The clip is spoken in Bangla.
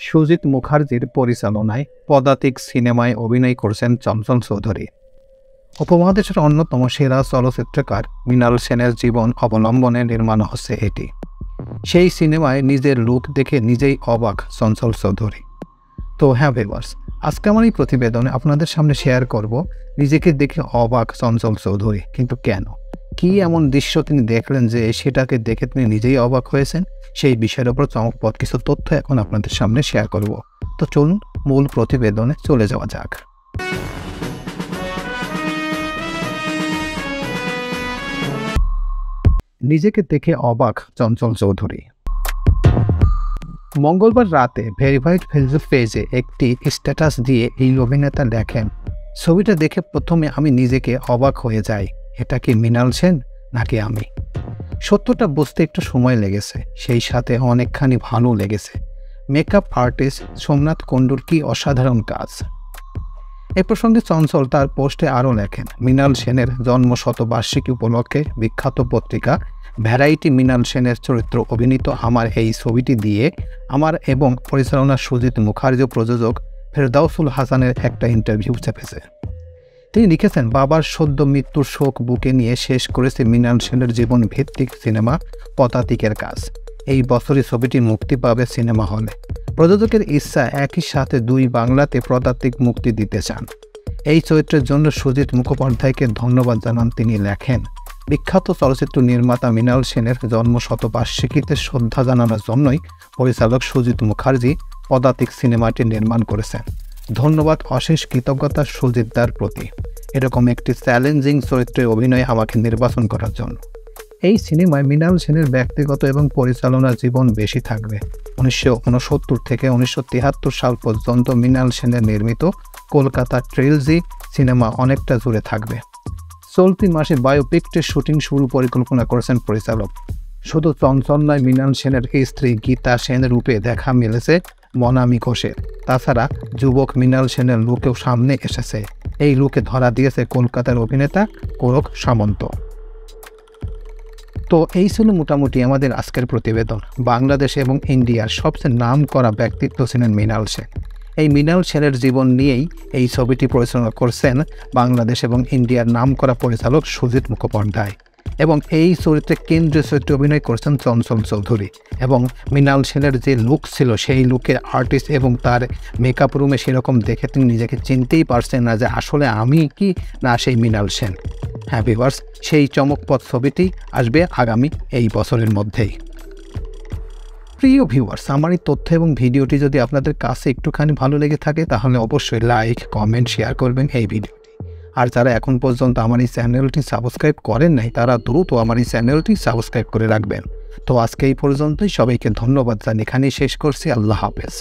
সুজিত মুখার্জির পরিচালনায় পদাতিক সিনেমায় অভিনয় করেছেন চঞ্চল চৌধুরী। উপমহাদেশের অন্যতম সেরা চলচ্চিত্রকার মৃণাল সেনের জীবন অবলম্বনে নির্মাণ হচ্ছে এটি। সেই সিনেমায় নিজের লুক দেখে নিজেই অবাক চঞ্চল চৌধুরী। তো হ্যাঁ ভিউয়ার্স, আজকে আমার এই প্রতিবেদনে আপনাদের সামনে শেয়ার করব নিজেকে দেখে অবাক চঞ্চল চৌধুরী। কিন্তু কেন, কি এমন দৃশ্য তিনি দেখলেন যে সেটাকে দেখে তিনি নিজেই অবাক হয়েছেন, সেই বিষয়ের উপর চমকপ্রদ কিছু তথ্য এখন আপনাদের সামনে শেয়ার করব। তো চলুন মূল প্রতিবেদনে চলে যাওয়া যাক। নিজেকে দেখে অবাক চঞ্চল চৌধুরী। মঙ্গলবার রাতে ভেরিফাইড ফেসবুক পেজে একটি স্ট্যাটাস দিয়ে এই অভিনেতা লেখেন, ছবিটা দেখে প্রথমে আমি নিজেকে অবাক হয়ে যাই, এটা কি মৃণাল সেন নাকি আমি? সত্যটা বুঝতে একটু সময় লেগেছে, সেই সাথে অনেকখানি ভালো লেগেছে। মেকআপ আর্টিস্ট সোমনাথ কুণ্ডুর কি অসাধারণ কাজ। এ প্রসঙ্গে চঞ্চল তার পোস্টে আরও লেখেন, মৃণাল সেনের জন্মশতবার্ষিকী উপলক্ষে বিখ্যাত পত্রিকা ভ্যারাইটি মৃণাল সেনের চরিত্র অভিনীত আমার এই ছবিটি দিয়ে আমার এবং পরিচালনা সুজিত মুখার্জি প্রযোজক ফেরদাউসুল হাসানের একটা ইন্টারভিউ চেপেছে। তিনি লিখেছেন, বাবার সদ্য মৃত্যুর শোক বুকে নিয়ে শেষ করেছে মৃণাল সেনের জীবন ভিত্তিক সিনেমা পদাতিকের কাজ। এই বছরই ছবিটি মুক্তি পাবে সিনেমা হলে। প্রযোজকের ইচ্ছা একই সাথে দুই বাংলাতে পদাতিক মুক্তি দিতে চান। এই চরিত্রের জন্য সুজিত মুখোপাধ্যায়কে ধন্যবাদ জানান তিনি। লেখেন, বিখ্যাত চলচ্চিত্র নির্মাতা মৃণাল সেনের জন্মশতবার্ষিকীতে শ্রদ্ধা জানানোর জন্যই পরিচালক সুজিত মুখার্জি পদাতিক সিনেমাটি নির্মাণ করেছেন। ধন্যবাদ, অশেষ কৃতজ্ঞতা সুজিতদার প্রতি এরকম একটি চ্যালেঞ্জিং চরিত্রে অভিনয় আমাকে নির্বাচন করার জন্য। এই সিনেমায় মৃণাল সেনের ব্যক্তিগত এবং পরিচালনার জীবন বেশি থাকবে। 1969 থেকে 1973 সাল পর্যন্ত মৃণাল সেনের নির্মিত কলকাতা ট্রিলজি সিনেমা অনেকটা জুড়ে থাকবে। চলতি মাসে বায়োপিকটির শুটিং শুরু পরিকল্পনা করেছেন পরিচালক। শুধু চঞ্চল নয়, মৃণাল সেনের স্ত্রী গীতা সেন রূপে দেখা মিলেছে মনামি ঘোষের। তাছাড়া যুবক মৃণাল সেনের লুকেও সামনে এসেছে। এই লুকে ধরা দিয়েছে কলকাতার অভিনেতা কোরক সামন্ত। তো এই ছিল মোটামুটি আমাদের আজকের প্রতিবেদন। বাংলাদেশ এবং ইন্ডিয়ার সবচেয়ে নাম করা ব্যক্তিত্ব ছিলেন মৃণাল সেন। এই মৃণাল সেনের জীবন নিয়েই এই ছবিটি পরিচালনা করছেন বাংলাদেশ এবং ইন্ডিয়ার নাম করা পরিচালক সুজিত মুখোপাধ্যায়। এবং এই চরিত্রে কেন্দ্রীয় চরিত্রে অভিনয় করছেন চঞ্চল চৌধুরী। এবং মৃণাল সেনের যে লুক ছিল সেই লুকের আর্টিস্ট এবং তার মেকআপ রুমে সেরকম দেখে তিনি নিজেকে চিনতেই পারছেন না যে আসলে আমি কি না সেই মৃণাল সেন। হ্যাঁ ভিউয়ার্স, সেই চমকপ্রদ ছবিটি আসবে আগামী এই বছরের মধ্যেই। প্রিয় ভিউয়ার্স, আমার এই তথ্য এবং ভিডিওটি যদি আপনাদের কাছে একটুখানি ভালো লেগে থাকে তাহলে অবশ্যই লাইক, কমেন্ট, শেয়ার করবেন এই ভিডিওটি। আর যারা এখন পর্যন্ত আমার এই চ্যানেলটি সাবস্ক্রাইব করেন নাই তারা দ্রুত আমার এই চ্যানেলটি সাবস্ক্রাইব করে রাখবেন। তো আজকে এই পর্যন্তই, সবাইকে ধন্যবাদ জানিয়ে এখানেই শেষ করছি। আল্লাহ হাফেজ।